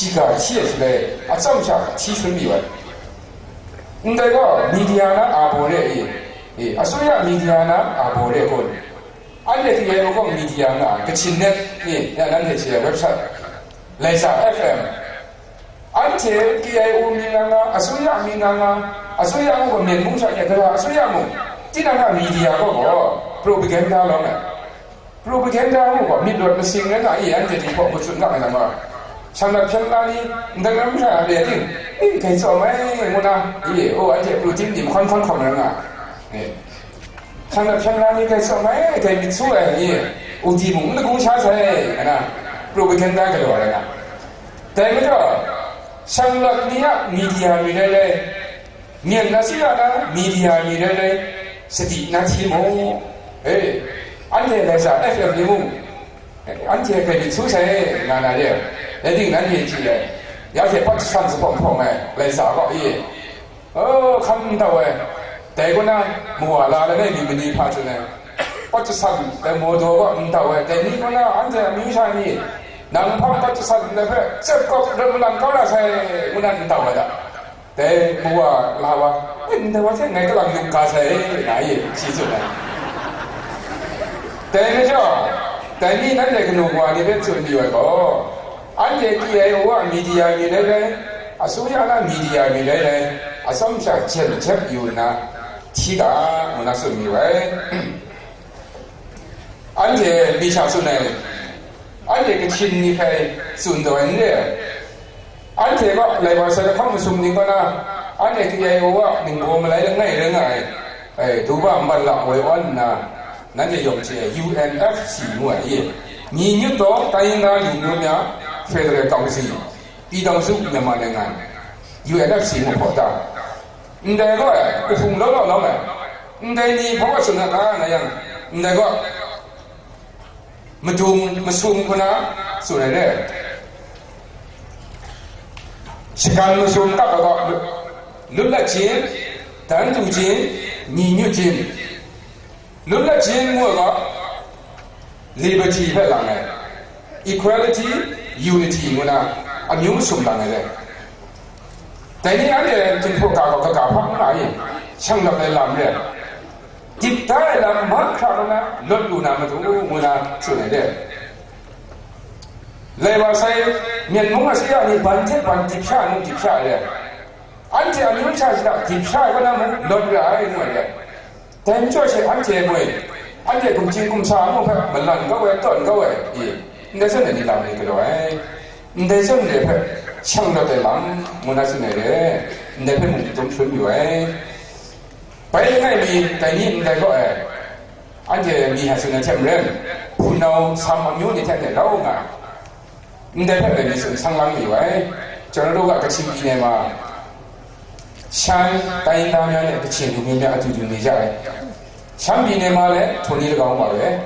지가 지에서래 점샤 지순미와 근데가 미디어나 아보레 아소야 미디어나 아보레 본 안에 그 예로가 미디어나 그 친넷 나한테 제 웹사이트 레이사 FM 안테 기에 오미나가 아소야 미나가 아소야 뭐 면봉사에 그라 아소야 뭐 지나가 미디어가 뭐 프로파간다 로네 프로파간다 뭐 미드로 메싱은 아예 안테 디포 무슨 나가는 거 상담 편라니 내가 무슨 레딩 이 계속 왜 뭐나 안테 프로틴 님 컨컨 커머가 상담 편라니 계속 왜 대비 추에 우지 뭐 공사세 하나 프로파간다 그러잖아 대비죠 상담이야 미디어 미래래 미안나시야나 미디어 미래래 스티 나티모 안테 레사 FM 리모 안테 그 추세 나나래 레딩 난게 지래 야세 박스 산스 펑펑에 레사가 감다왜 대구나 뭐라라네 미미니 파주네 박스 산 모두가 감다왜 대니구나 안테 미샤니 남방 박스 산 내에 쩍쩍 르랑 가라세 문안 다와다 대 뭐가 라와 근데 와서 내가 랑 육가세 나이 지주네 대죠 대니 난데 그 누구와니 벤츠니와고 안데 기에와 미디어 미래래 아소야나 미디어 미래래 아섬샤 쳇쳇 유나 티가 문화스미와에 안데 미샤수네 안데 그 친니페 순도인데 안테가 레바사가 카무숨니거나 안에 그게와 닝고말라이 랭나이 두바 말라 외원나 난제 용체 UNFC 뭐예 니뉴도 타인나 유명냐 페더럴 카운슬 비동수 메마랭안 UNFC 뭐보다 인데가 그풍러러러메 인데니 보고서나 나양 인데가 무숨구나 소래래 시간 무슨 깎아가 눌러진 단두진 니뉴진 눌러진 뭐가 liberty 해랑에 equality unity 뭐나 아니면 숨랑에 대니 안에 진포 가가 방나이 상납에 남래 딥다에 남 마크라나 널루나 마도 뭐나 주네데 레바사이 면몽아시야 아니 반테 딥샤는 딥샤래 안테 아니면 차시다 딥샤가 나면 널라이 뭐래 댄초시 안테 뭐에 안테 kumsa 뭐 말란 거왜 떤 거왜 내서는 이 남이 그러해 내서는 내 창로대 남 문화스네래 내 편 좀 준비해 빨리 대니 내가 안테 미하스는 템렘 분노 삼만요니 텐데 라오가 근데 팬들이 상당히 왜 저러가 같이 비네마 산 따인다면 같이 누구면 아주 준비자래 산 비네마래 돈이를 가고 말해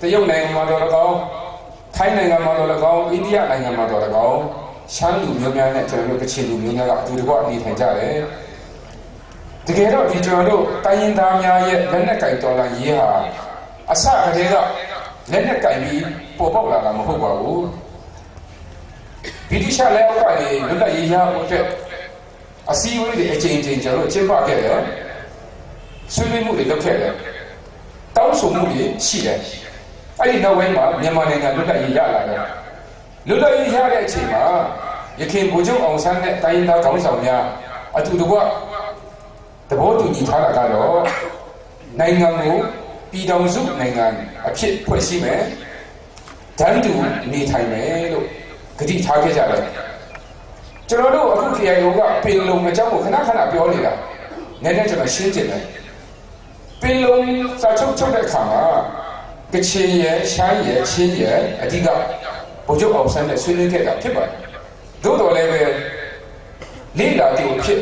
대영 내가마도라고 타이 내가마도라고 인디아 내가마도라고 산 누구면 저러 같이 누구면 아주 누구가 니 된자래 그게로 비저로 따인다면에 렌네까지 돌아 이하 아사 그래가 렌네까지 뽑아보라가 뭐 하고 비디샤 레오까지 누가 이해하고 아시우리의 애정적으로 제보하게 수리무리 이렇게 다운소무리 시래 아니 나왜마မြန်မာနိုင်ငံ 누가 이해하라고 누가 이해하게 지마 이렇게 모종အောင်산의 따인다 강성이야 아두두가 더보두니 타라가로နိုင်ငံကို 비동수နိုင်ငံ အဖြစ် ဖွဲ့စည်းမယ် 단두နေထိုင်မယ်လို့ 그디 타게자래 저러도အခုခရိုင်ကပင်လုံအကြောင်းကိုခဏခဏပြောနေတာနည်းနည်းကျွန်တော်ရှင်းပြတယ်ပင်လုံစာချုပ်ချုပ်တဲ့အခါမှာကချင်ရယ်ရှမ်းရယ်ချင်းရယ်အဓိကဗိုလ်ချုပ်အောင်ဆန်းနဲ့ဆွေးနွေးခဲ့တာဖြစ်ပါတယ်သို့တော်လည်းပဲလေ့လာတဲ့ဖြစ်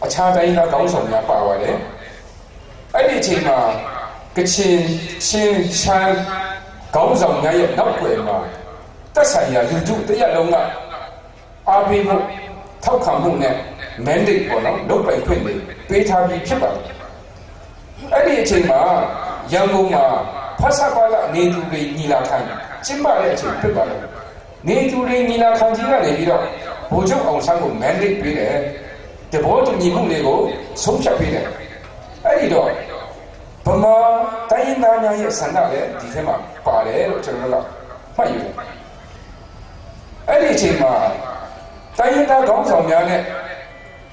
အခြားတိုင်းသားကောင်းဆောင်များပါပါတယ်အဲ့ဒီအချိန်မှာကချင်ချင်းရှမ်းကောင်းဆောင်များရဲ့နောက်ွယ်မှာသက်ဆိုင်ရာလူထုတရက်လုံးကအားပေးမှုထောက်ခံမှုနဲ့ mandate ပေါ့နော်လုပ်ပိုင်ခွင့်တွေပေးထားပြီးဖြစ်ပါတယ်အဲ့ဒီအချိန်မှာရန်ကုန်မှာဖဆပါလနေသူတွေညီလာခံကျင်းပတဲ့အချိန်ဖြစ်ပါတယ်နေသူတွေညီလာခံကြီးကနေပြီးတော့ ဘိုလ်ချုပ်အောင်ဆန်းကို mandate ပေးတယ်တဘောတူညီမှုတွေကိုဆုံးဖြတ်ပေးတယ်အဲ့ဒီတော့ဗမာတိုင်းရင်းသားများရဲ့ဆန္ဒလည်းဒီထဲမှာပါတယ်လို့ကျွန်တော်တို့ကမှတ်ယူတယ်အဲ့ဒီအချိန်မှာတိုင်းရင်းသားခေါင်းဆောင်များနဲ့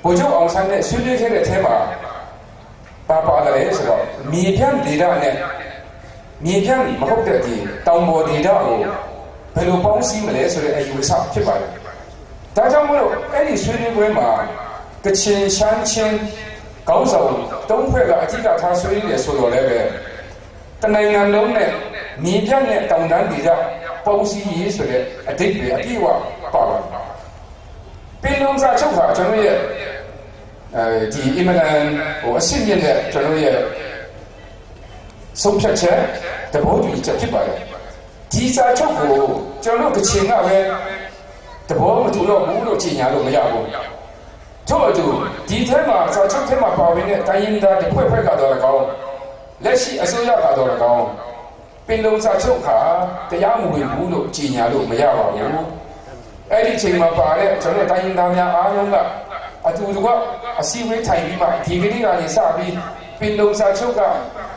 ဗိုလ်ချုပ်အောင်ဆန်းနဲ့ဆွေးနွေးခဲ့တဲ့အထဲမှာပါတယ်ဆိုတော့မြေပြန့်ဒေသနဲ့မြေပြန့်မဟုတ်တဲ့ဒီတောင်ပေါ်ဒေသကိုဘယ်လိုပေါင်းစည်းမလဲဆိုတဲ့အယူအဆဖြစ်ပါတယ်ဒါကြောင့်မို့လို့အဲ့ဒီဆွေးနွေးပွဲမှာကချင်ရှမ်းချင်းခေါင်းဆောင်သုံးဖွဲ့ကအကြည့်ကထားဆွေးနွေးတယ်ဆိုတော့လည်းပဲတနိုင်ငံလုံးနဲ့မြေပြန့်နဲ့တောင်တန်းဒေသပေါင်းစည်းရေးဆိုတဲ့အဓိပ္ပာယ်အပြည့်အဝပါပါတယ်ပင်လုံစာချုပ်ဟာကျွန်တော်ရဲ့ဒီအင်မတန်အဆင့်မြင့်တဲ့ကျွန်တော်ရဲ့ဆုံးဖြတ်ချက်တဘောတူချက်ဖြစ်ပါတယ်ဒီစာချုပ်ကိုကျွန်တော်ကချင်ကပဲတဘောမတူတော့ဘူးလို့ကြေညာလို့မရဘူးထို့အတူဒီထဲမှာစာချုပ်ထဲမှာပါဝင်တဲ့တိုင်းရင်းသားတစ်ဖွဲ့ဖွဲ့ကတော့၎င်းလက်ရှိအစိုးရကတော့၎င်းပင်လုံစာချုပ်ဟာတရားမဝင်ဘူးလို့ကြေညာလို့မရပါဘူးအဲ့ဒီချိန်မှာပါတဲ့ကျွန်တော်တိုင်းရင်းသားများအားလုံးကအတူတူကအစည်းအဝေးထိုင်ပြီးမှဒီကနေ့ကနေစပြီးပင်လုံစာချုပ်က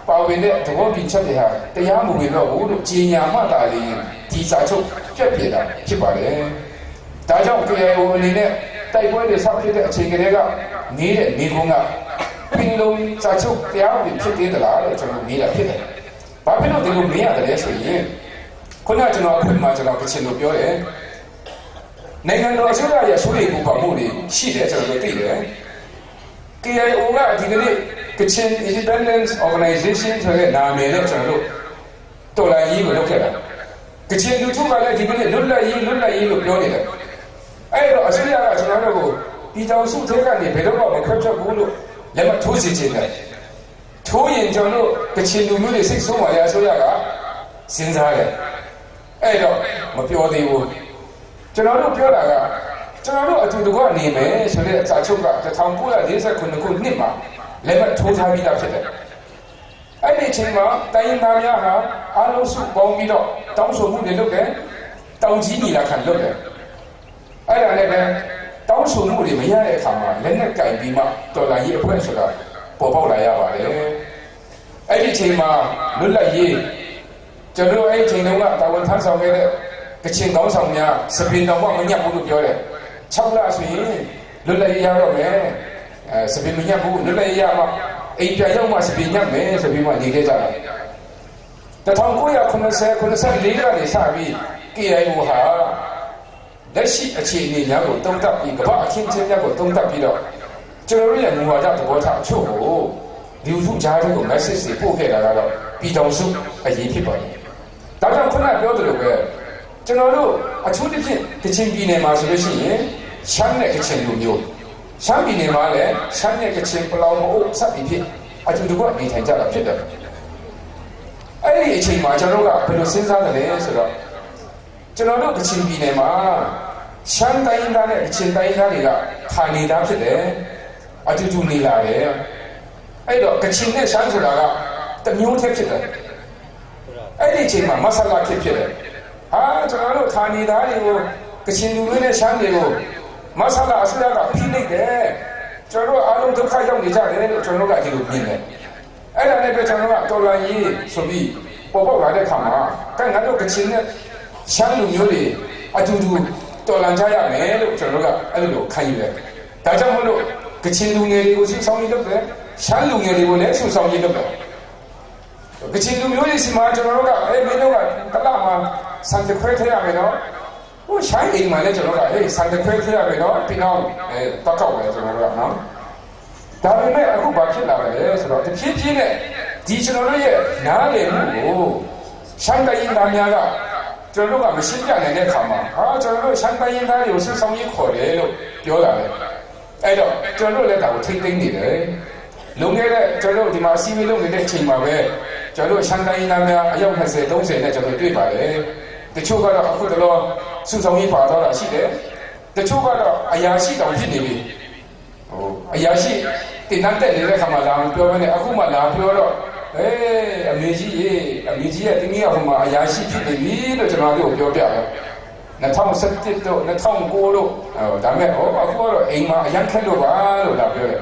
ပါဝင်တဲ့သဘောတူချက်တွေဟာတရားမဝင်တော့ဘူးလို့ကြေညာမှသာလျှင်ဒီစာချုပ်ပြတ်ပြတာဖြစ်ပါတယ်။ဒါကြောင့် KIO အနေနဲ့တိုက်ပွဲတွေဆောက်ဖြစ်တဲ့အချိန်ကလေးကနေတဲ့မိကုန်းကပင်လုံစာချုပ်တရားဝင်ဖြစ်သေးသလားလို့ကျွန်တော်မေးတာဖြစ်တယ်။ဘာဖြစ်လို့ဒီလိုမေးရတယ်လဲဆိုရင်ခုနကကျွန်တော်အဖွင့်မှာကျွန်တော်ကချင်လို့ပြောတယ်နိုင်ငံတော်အစိုးရရဲ့ဆိုရည်ပူပါမှုတွေရှိတယ်ကျွန်တော်တို့သိတယ် KIO ကဒီကနေ့ Kachin Independence Organization ဆိုတဲ့နာမည်နဲ့ကျွန်တော်တို့တော်လှန်ရေးကိုလုပ်ခဲ့တာကချင်လူထုကလည်းဒီကနေ့လွတ်လပ်ရေးလို့ပြောနေတယ်အဲ့တော့အစိုးရကကျွန်တော်တို့ကိုဒီတောင်စုထဲကနေဘယ်တော့မှမခွဲထွက်ဘူးလို့လက်မထိုးစီချင်တယ်ထိုးရင်ကျွန်တော်တို့ကချင်လူမျိုးတွေစိတ်ဆိုးပါလေအစိုးရကစဉ်းစားတယ်အဲ့တော့မပြောသေးဘူးကျွန်တော်တို့ပြောတာကကျွန်တော်တို့အတူတကွနေမယ်ဆိုတဲ့စာချုပ်က1949ခုနှစ်မှာလက်မှတ်ထိုးထားပြီးသားဖြစ်တယ်။အဲ့ဒီအချိန်မှာတိုင်းရင်းသားများဟာအားလုံးစုပေါင်းပြီးတော့တောင်းဆိုမှုတွေလုပ်တယ်။တောင်ကြီးညီလာခံလုပ်တယ်။အဲ့ဒါလည်းပဲတောင်းဆိုမှုတွေမရတဲ့အခါမှာလက်နဲ့ကင်ပြီးမှတော်လှန်ရေးအဖွဲ့ဆိုတာပေါ်ပေါက်လာရပါတယ်။အဲ့ဒီအချိန်မှာလွတ်လပ်ရေးကျွန်တော်အဲ့ဒီအချိန်တုန်းကတာဝန်ထမ်းဆောင်ခဲ့တဲ့ကချင်ကောင်းဆောင်များစပင်တော်မှမညက်ဘူးလို့ပြောတယ်6လဆိုရင်လွတ်လပ်ရေးရတော့မယ်စပင်မညက်ဘူးလွတ်လပ်ရေးရမှအိမ်ပြန်ရောက်မှစပင်ညက်မယ်ဆိုပြီးမှနေခဲ့ကြတာ1990 94ကနေစပြီး KIO ဟာလက်ရှိအခြေအနေများကိုတုံ့တက်ပြီးကမ္ဘာအခင်းချင်းများကိုတုံ့တက်ပြီးတော့ကျွန်တော်တို့ရဲ့မူဝါဒသဘောထားအချို့ကိုလူထုကြားတွေကို message တွေပို့ခဲ့တာကတော့ပြည်တော်စုအရေးဖြစ်ပါတယ်ဒါကြောင့်ခုနပြောသလိုပဲကျွန်တော်တို့အထူးသဖြင့်ကချင်ပြည်နယ်မှာဆိုလို့ရှိရင်ရှမ်းနဲ့ကချင်လူမျိုးရှမ်းပြည်နယ်မှာလည်းရှမ်းနဲ့ကချင်ပလောင်မအုပ်စသည်ဖြင့်အတူတူကနေထိုင်ကြတာဖြစ်တယ်အဲ့ဒီအချိန်မှာကျွန်တော်တို့ကဘယ်လိုစဉ်းစားတယ်လဲဆိုတော့ကျွန်တော်တို့ကချင်ပြည်နယ်မှာရှမ်းတိုင်းရင်းသားနဲ့ကချင်တိုင်းရင်းသားတွေကထိုင်နေတာဖြစ်တယ်အတူတူနေလာတယ်အဲ့တော့ကချင်နဲ့ရှမ်းဆိုတာကတစ်မျိုးတည်းဖြစ်တယ်အဲ့ဒီအချိန်မှာမဆလာဖြစ်တယ်ဟာကျွန်တော်တို့ဌာနေသားတွေကိုကချင်လူမျိုးနဲ့ရှမ်းတွေကိုမဆလာအစိုးရကဖိနှိပ်တယ်ကျွန်တော်တို့အားလုံးဒုက္ခရောက်နေကြတယ်လို့ကျွန်တော်တို့ကဒီလိုမြင်တယ်အဲ့ဒါနဲ့ပဲကျွန်တော်တို့ကတော်လှန်ရေးဆိုပြီးပေါ်ပေါက်လာတဲ့ခါမှာကဲငါတို့ကချင်နဲ့ရှမ်းလူမျိုးတွေအတူတူတော်လှန်ကြရမယ်လို့ကျွန်တော်တို့ကအဲ့လိုခံယူတယ်ဒါကြောင့်မို့လို့ကချင်လူငယ်တွေကိုစုဆောင်ရေးလုပ်တယ်ရှမ်းလူငယ်တွေကိုလည်းစုဆောင်ရေးလုပ်တယ်ကချင်လူမျိုးတွေစီမှာကျွန်တော်တို့ကမင်းတို့ကတလမှာစံတခွဲထည့်ရမယ်နော်ဟိုရှိုင်းအိမ်မှာလည်းကျွန်တော်ကစံတခွဲထည့်ရမယ်နော်ပြီးတော့တောက်ကောက်ပဲကျွန်တော်တို့ကနော်ဒါပေမဲ့အခုဘာဖြစ်လာလဲဆိုတော့တဖြည်းဖြည်းနဲ့ဒီကျွန်တော်တို့ရဲ့နားလည်မှုကိုရှမ်းတိုင်းသားများကကျွန်တော်တို့ကမရှင်းပြနိုင်တဲ့အခါမှာဟာကျွန်တော်တို့ရှမ်းတိုင်းသားတွေကိုစစ်ဆောင်ရေးခေါ်တယ်လို့ပြောတာလေအဲ့တော့ကျွန်တော်တို့လည်းဒါကိုထိမ့်သိမ့်နေတယ်လုံခဲ့တဲ့ကျွန်တော်တို့ဒီမှာစီမီလုပ်နေတဲ့အချိန်မှာပဲကျွန်တော်တို့ရှမ်းတိုင်းသားများအယောက်20 30နဲ့ကျွန်တော်တွေ့ပါတယ်တချို့ကတော့အခုတော့စုဆောင်ရေးပါတော့တာရှိတယ်တချို့ကတော့အရာရှိတောင်ဖြစ်နေပြီဟိုအရာရှိတင်တဲ့နေတဲ့ခါမှာလာပြောမနေအခုမှလာပြောတော့အမေကြီးရဲ့တင်းကြီးကဟိုမှာအရာရှိဖြစ်နေပြီလို့ကျွန်တော်တို့ပြောပြတယ် 2017တို့2009တို့ဒါမဲ့ဟောအခုကတော့အိမ်မှာအရန်ခက်တော့ပါလို့လာပြောတယ်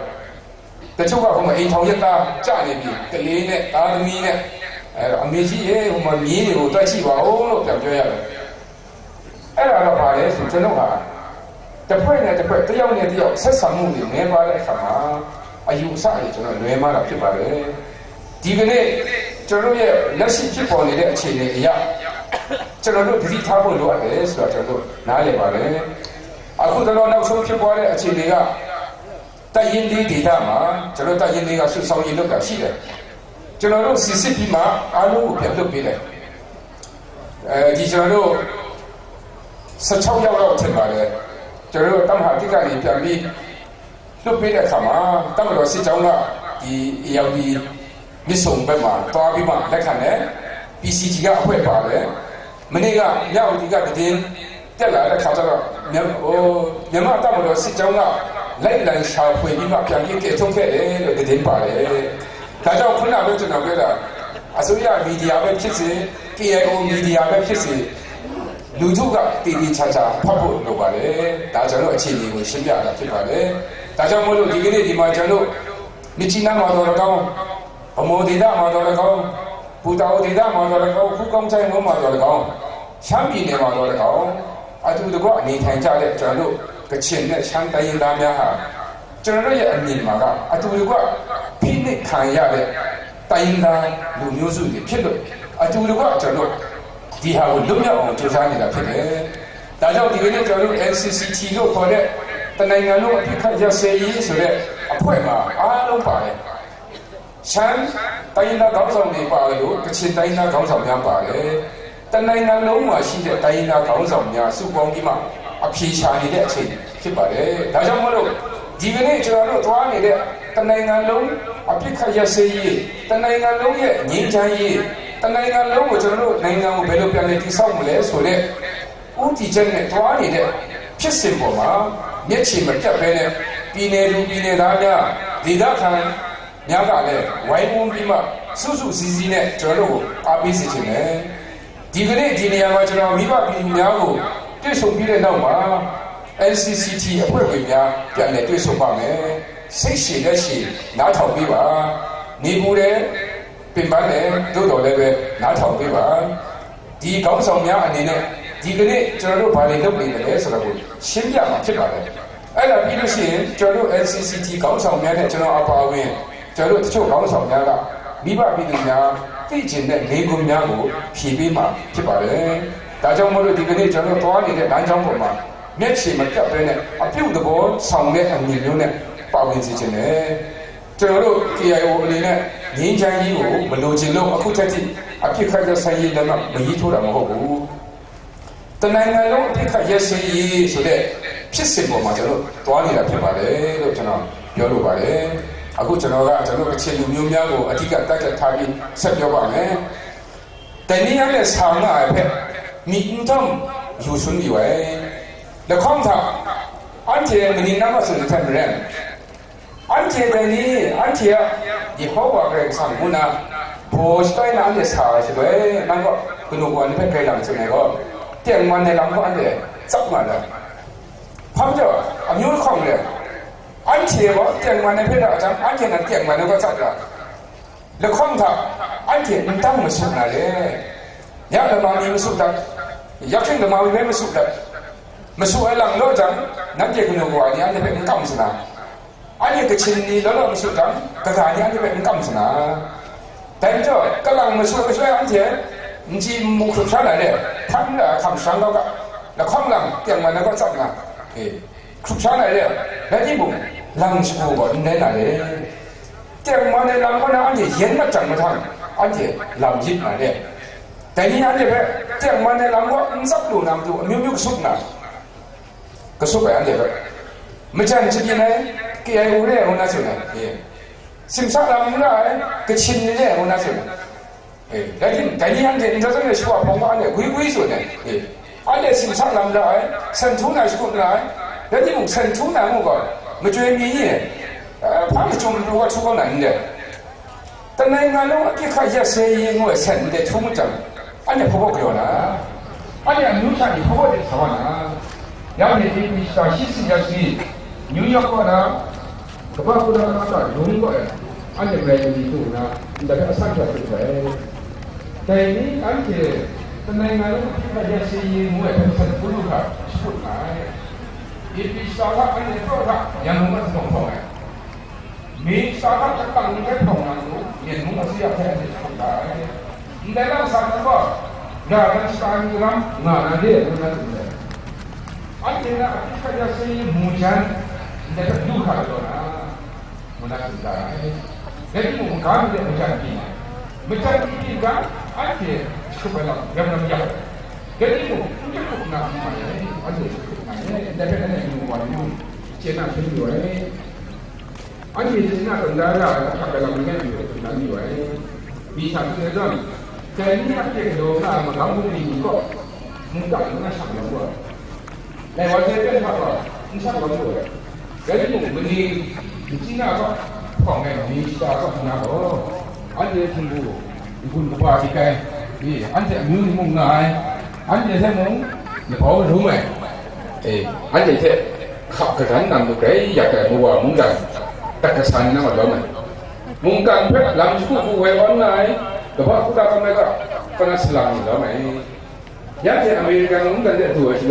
တချို့ကဟိုမှာအိမ်ထောင်ရက်သားကြာနေပြီကလေးနဲ့သားသမီးနဲ့အမေကြီးဟိုမှာမြင်းတွေကိုတွက်ကြည့်ပါဦးလို့ပြောရတယ်အဲ့ဒါတော့ပါလေဆိုကျွန်တော်ဟာတစ်ဖွဲ့နဲ့တစ်ဖွဲ့တယောက်နဲ့တယောက်ဆက်ဆံမှုတွေနည်းပါတဲ့အခါမှာအယူအဆတွေကျွန်တော်လွဲမှားတာဖြစ်ပါတယ်ဒီကနေ့ကျွန်တော်ရဲ့လက်ရှိဖြစ်ပေါ်နေတဲ့အခြေအနေအရကျွန်တော်တို့သတိထားဖို့လိုအပ်တယ်ဆိုတော့ကျွန်တော်တို့နားလည်ပါတယ်အခုတော့နောက်ဆုံးဖြစ်ပေါ်တဲ့အခြေအနေကတိုက်ရင်လေးဒေသမှာကျွန်တော်တိုက်ရင်လေးကဆွဆောင်ရည်လုပ်တာရှိတယ်ကျွန်တော်တို့စစ်ပြီးမှအားလုံးကိုပြန်လုပ်ပေးတယ်ဒီကျွန်တော်တို့16ရောက်တော့ထင်ပါတယ်ကျွန်တော်တို့တမဟာတိကနေပြန်ပြီးလွတ်ပေးတဲ့အခါမှာတမတော်စစ်ကြောင်းကဒီရောက်ဒီမြစ်ဆုံဘက်မှာတွားပြီးမှလက်ခံတယ် PCG ကအဖွဲ့ပါတယ်မနေ့ကမြောက်ဒီကတည်တက်လာတဲ့ခါကျတော့မြန်မာတမတော်စစ်ကြောင်းကလိုက်လံရှာဖွေပြီးမှပြန်ပြီးကဲထုတ်ခဲ့တယ်လို့တည်ပါတယ်ဒါကြောင့်ခုနကကျွန်တော်ပြောတာအစိုးရမီဒီယာပဲဖြစ်စေ KIO မီဒီယာပဲဖြစ်စေလူထုကတည်တည်ချာချာဖတ်ဖို့လိုပါတယ်ဒါကျွန်တော်အခြေအနေကိုရှင်းပြတာဖြစ်ပါတယ်ဒါကြောင့်မို့လို့ဒီကနေ့ဒီမှာကျွန်တော်မြစ်ကြီးနားမှာတော့ကောင်းဗမောဒေသမှာတော့ကောင်းပူတာဒေသမှာတော့ကောင်းခုကောင်းချိုင်းမှာတော့ကောင်းရှမ်းပြည်နယ်မှာတော့ကောင်းအတူတကွအနေထိုင်ကြတဲ့ကျွန်တော်တို့ကချင်နဲ့ရှမ်းတိုင်းရင်းသားများဟာကျွန်တော်ရဲ့အမြင်မှာကအတူတကွဖိနှိပ်ခံရတဲ့တိုင်းရင်းသားလူမျိုးစုတွေဖြစ်လို့အတူတကွကျွန်တော်ဒီဟာကိုလွတ်မြောက်အောင်ကြိုးစားနေတာဖြစ်တယ်။ဒါကြောင့်ဒီကနေ့ကျွန်တော်တို့ NCCT လို့ခေါ်တဲ့တနိုင်ငံလုံးအဖြစ်ခတ်ရစေရေးဆိုတဲ့အဖွဲ့မှာအားလုံးပါတယ်။ရှမ်းတိုင်းသားခေါင်းဆောင်တွေပါလို့ကချင်တိုင်းသားခေါင်းဆောင်များပါတယ်။တနိုင်ငံလုံးမှာရှိတဲ့တိုင်းသားခေါင်းဆောင်များစုပေါင်းပြီးမှအပြေရှာနေတဲ့အချိန်ဖြစ်ပါတယ်။ဒါကြောင့်မလို့ဒီကနေ့ကျွန်တော်တို့သွားနေတဲ့တနိုင်ငံလုံးအဖြစ်ခတ်ရစေရေးတနိုင်ငံလုံးရဲ့ငြိမ်းချမ်းရေးတနိုင်ငံလုံးကိုကျွန်တော်တို့နိုင်ငံကိုဘယ်လိုပြန်လည်တည်ဆောက်မလဲဆိုတဲ့ဦးတည်ချက်နဲ့တွားနေတဲ့ဖြစ်စဉ်ပေါ်မှာမျက်ခြေမပြတ်ဘဲနဲ့ပြည်နယ်လူပြည်နယ်သားများဒေသခံများကလည်းဝိုင်းဝန်းပြီးမှစုစုစည်းစည်းနဲ့ကျွန်တော်တို့အားပေးစေချင်တယ်ဒီကနေ့ဒီနေရာမှာကျွန်တော်မိဘပြည်သူများကိုတွေ့ဆုံပြီးတဲ့နောက်မှာ NCCT အဖွဲ့ဝင်များပြန်လည်တွေ့ဆုံပါမယ်စိတ်ရှည်လက်ရှည်နားထောင်ပြီးပါနေပူတဲ့ပင်ပန်းတယ်တို့တော်လည်းပဲနားထောင်ပေးပါဒီကောင်းဆောင်များအနေနဲ့ဒီကနေ့ကျွန်တော်တို့ဘာတွေလုပ်နေလဲဆိုတော့ရှင်းပြမှာဖြစ်ပါတယ်အဲ့ဒါပြီးလို့ရှိရင်ကျွန်တော်တို့ NCCT ကောင်းဆောင်များနဲ့ကျွန်တော်အပါအဝင်ကျွန်တော်တို့တချို့ကောင်းဆောင်များကမိဘပြည်သူများသိကျင်တဲ့မိဂုံများကိုဖြည့်ပေးမှာဖြစ်ပါတယ်ဒါကြောင့်မို့လို့ဒီကနေ့ကျွန်တော်တို့သွားနေတဲ့လမ်းကြောင်းပေါ်မှာမျက်ခြေမပြတ်ဘဲနဲ့အပြုတ်သဘောဆောင်တဲ့အမြင်မျိုးနဲ့ပါဝင်စေချင်တယ်ကျွန်တော်တို့ KIO အနေနဲ့ငင်းချမ်းကြီးကိုမလိုချင်လို့အခုထက်ထိအဖြစ်ခတ်ရဆိုင်ရေးလည်းမရေးထိုးတာမဟုတ်ဘူးတနိုင်ငံလုံးအဖြစ်ခတ်ရဆိုင်ရေးဆိုတဲ့ဖြစ်စဉ်ပေါ်မှာကျွန်တော်တွားနေတာဖြစ်ပါတယ်လို့ကျွန်တော်ပြောလိုပါတယ်အခုကျွန်တော်ကချင်လူမျိုးများကိုအဓိကတက်တက်ထားပြီးဆက်ပြောပါမယ်တနည်းအားဖြင့်ဆောင်းလာအဖက်မိအန်ထုံယူဆွန်ဒီဝဲလက်ခေါင်းထားအန်တီမနီနာမဆွန်တဲ့ထရန်안티에더니 안티야 예호와가 상구나 보스타인 안에 사시도에 난거 그누구 안에 백회랑 전에고 땡만에 남고 안에 썩만다 밤저 아뮤를 콩래 안티에고 땡만에 배라장 안티는 땡만에고 썩라 르콩타 안티 인당 무슨나래 야가 마음이 무슨다 약행도 마음이 왜 무슨다 무슨랑 너장 남게 그누구 아니 안에 백은 감스나 아니 그 친이 너는 무슨 장 그가 아니 아니 왜 감스나但这个人们说安全，你去木头上来的，他们那看上那个，那矿人点完那个脏啊，出上来的，那一部人是不管在哪里，点完的人我那安全烟嘛整不上，安全冷热哪里，但你安全呗，点完的人我50度那么多，没有熟呢，个熟白安全呗，没这样子的呢，给俺屋里我那时候呢，심사람이나 그 친일에 원하세요. 레긴 대니한테 인자선에 시와 봉안에 위위소네. 안에 심사람라 선투나 시고나 레긴 선투나 뭐가 뭐죄미에 방이 좀 누가 죽어 났는데.但那俺老给看一些生意我生的出门安尼婆婆可了， 아니 뉴욕이 허버리 사와나 야니 디비스타 시스야시 뉴욕거나 그바보다가 좋은 거야. 아니 브레이브이도나 인다가 상처를 대니 안게 내가는 피카야시 뭐에 무슨 부르가 싶었나 디비스타가 아니 그거가 양놈을 동통해 미스타가 딱딱한 게 통하고 얘는 시작해야 된다. 내가 사는 거 Garan sekarang dalam mana dia benar benar. Akhirnya kita jadi mujan, kita duka lona, benar benar. Jadi mungkin dia mujan ini kan, akhir supaya yang namanya. Jadi mungkin kita nak mana, ada mana, tapi ada yang mana, cina sendiri ni. Akhir cina tentara, apa dalam ni juga, bisa kita Jadi akhirnya orang mengambil ini kok mudah dengan sama buat. Lewat dia apa? Insya Allah. Jadi mungkin di Cina kok orang Indonesia kok punya kok. Ada tunggu, ikut buat sikai. Ni, anda mungkin mengai, anda saya mung, ni bawa rumah. Anda saya khap keran nam tu kaya ya kaya buat mungkin tak kesan nama lama. Mungkin pun lam suku buat online. Sebab kita kan mereka pernah selang itu lah, yang di Amerika mungkin dia dua sih,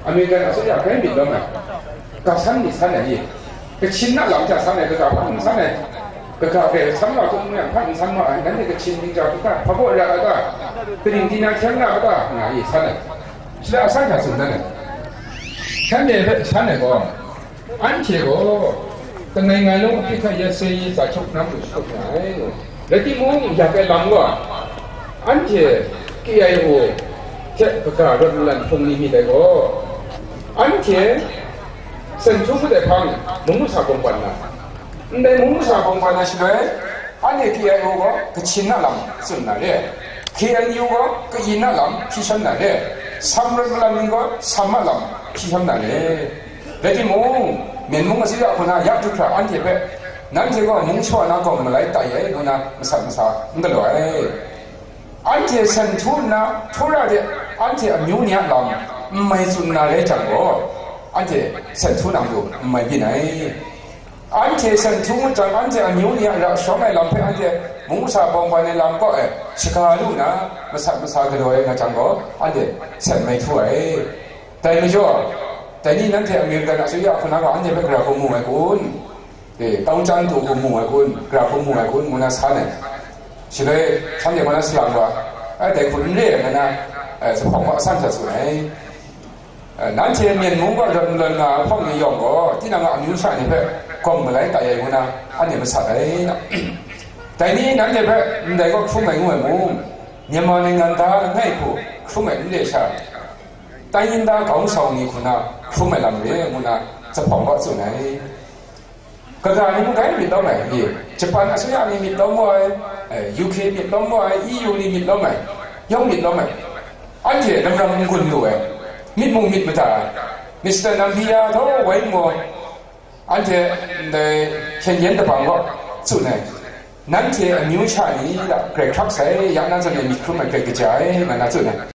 Amerika asal dia kan bila mana, kasan di sana ni, kecina lam cak sana, kekapan sana, kekapan sana tu mungkin pan sana, nanti kecin ni jauh kita, apa ada ada, keringkinan sana ada, nah ini sana, sudah sana sudah, sana kau, anjir kau, tengah ngalung kita ya sih tak cukup nampu cukup ni. Jadi mungkin jaga lama, anje kiai wo, cek perkara bulan pungli ni dego, anje sentuh pada pang, mungkin perempuan lah. Ndai mungkin perempuan lah sih, anje kiai wo kecina lam sunnah dia, kiai wo keina lam kisah dia, sambil malam ni sama lam kisah dia. Jadi mungkin masih aku nak yak tu kan anje be. Nanti kau mungkin nak kau melai tak ya, guna besar enggak loh. Anti sentuh na, thora dia, anti amyunya lam, mai sunna le jango, anti sentuh na tu mai binai. Anti sentuh macam anti amyunya la, somai lam pe anti mungkin bangsa lam kau sekarang na besar loh na jango, anti senmai tu tapi macam, tapi nanti Amerika nak suya aku nak anti bergerak umum kun. Tahun jantung umum akun, gerak umum akun mana sana. Jadi sampai mana siang lah. Ada kun ni mana sepuluh sana sungai. Nanti Myanmar ko len na phong ni yong ko, ti na nga amyu sa ni pe, kong malai ta ye kuna, ani ma sa dai na. Tai ni nanti pe, ndai ko khu mai ngoi mu. Myanmar ni ngan ta ngai ku, khu mai ni sa. Tai yin da gong sau ni kuna, khu mai lam le kuna, sepuluh sungai. Kerana ni bukan mit lama, Jepun asal ni mit lama, UK mit lama, EU ni mit lama, yang mit lama. Anje dalam mungkin tu mit mit betul. Mister Nambia tu wei mo, anje the Kenyan depan ko, sunai. Nanti New Chinese, kerja saya yang nanti ni mikro mereka kerja, mana sunai.